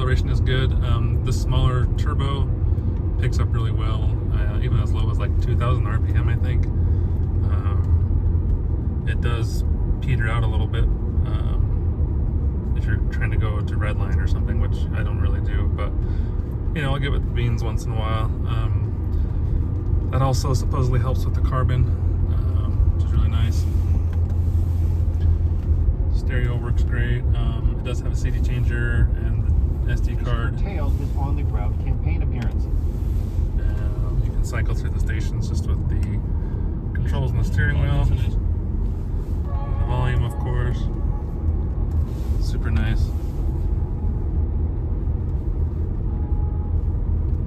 acceleration is good. The smaller turbo picks up really well, even as low as like 2,000 RPM, I think. It does peter out a little bit if you're trying to go to red line or something, which I don't really do, but you know, I'll give it the beans once in a while. That also supposedly helps with the carbon, which is really nice. Stereo works great. It does have a CD changer and the SD card. Tail is on the ground campaign appearance. You can cycle through the stations just with the controls on the steering wheel. The volume, of course. Super nice.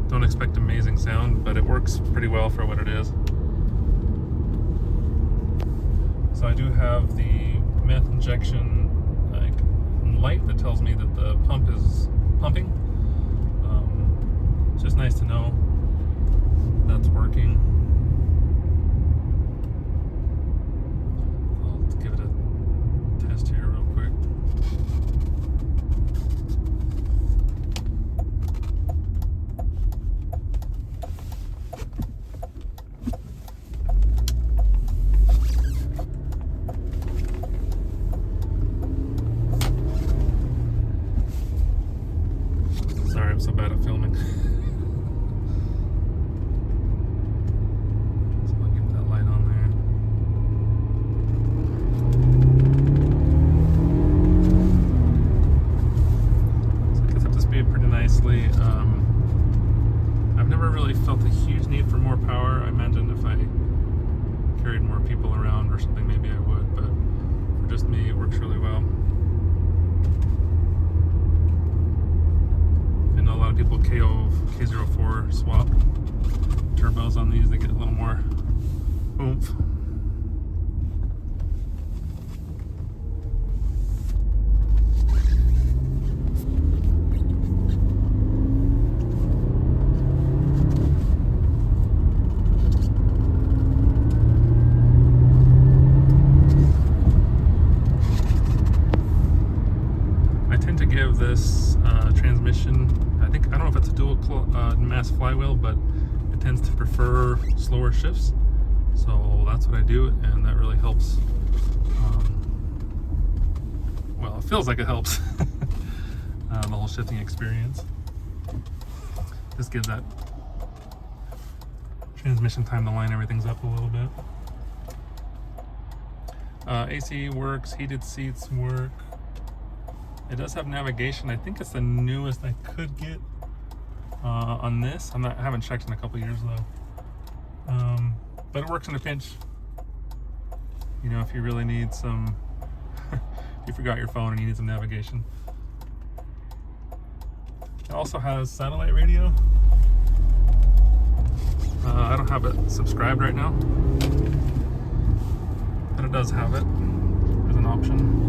Don't expect amazing sound, but it works pretty well for what it is. So I do have the meth injection light that tells me that the pump is pumping. It's just nice to know that's working. I'll give it a test here real quick. Sorry, I'm so bad at filming. So I'll keep that light on there. So it gets up to speed pretty nicely. I've never really felt a huge need for more power. I imagine if I carried more people around or something, maybe I would, but for just me, it works really well. A lot of people K04 swap turbos on these, they get a little more oomph. I tend to give this transmission, I don't know if it's a dual mass flywheel, but it tends to prefer slower shifts. So that's what I do, and that really helps. Well, it feels like it helps the whole shifting experience. Just gives that transmission time to line everything's up a little bit. AC works, heated seats work. It does have navigation. I think it's the newest I could get on this. I haven't checked in a couple years though. But it works in a pinch. You know, if you really need some, if you forgot your phone and you need some navigation. It also has satellite radio. I don't have it subscribed right now, but it does have it as an option.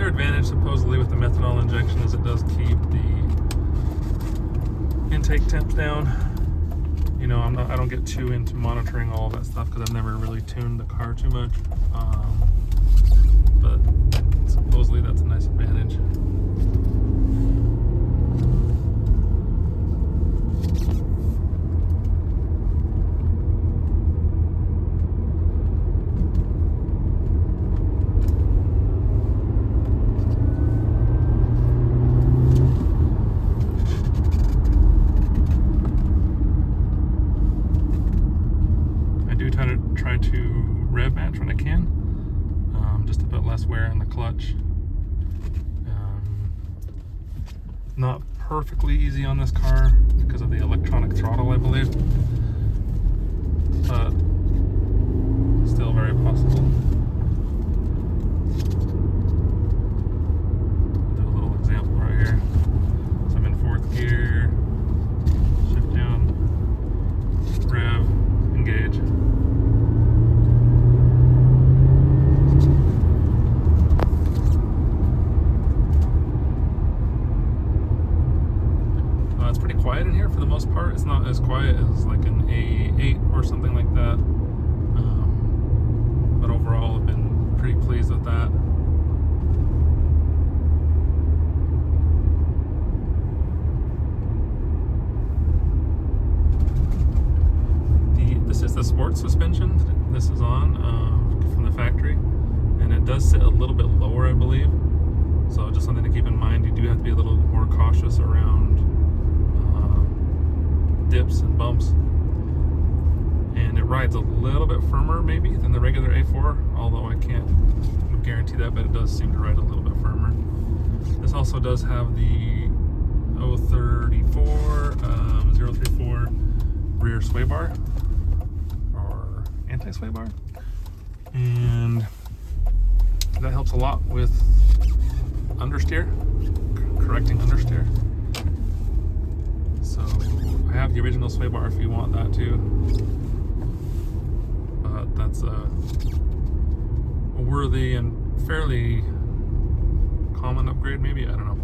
Advantage supposedly with the methanol injection is it does keep the intake temps down. You know, I don't get too into monitoring all that stuff because I've never really tuned the car too much. But supposedly that's a nice advantage. Try to rev match when I can, just to put less wear on the clutch. Not perfectly easy on this car because of the electronic throttle, I believe, but still very possible. I'll do a little example right here. So I'm in 4th gear, shift down, rev, engage. the most part. It's not as quiet as like an A8 or something like that. But overall, I've been pretty pleased with that. This is the sports suspension this is on from the factory, and it does sit a little bit lower, I believe. So just something to keep in mind. You do have to be a little more cautious around dips and bumps. And it rides a little bit firmer maybe than the regular A4, although I can't guarantee that, but it does seem to ride a little bit firmer. This also does have the 034 rear sway bar, or anti-sway bar, and that helps a lot with understeer, correcting understeer. So I have the original sway bar if you want that too, but that's a worthy and fairly common upgrade maybe, I don't know.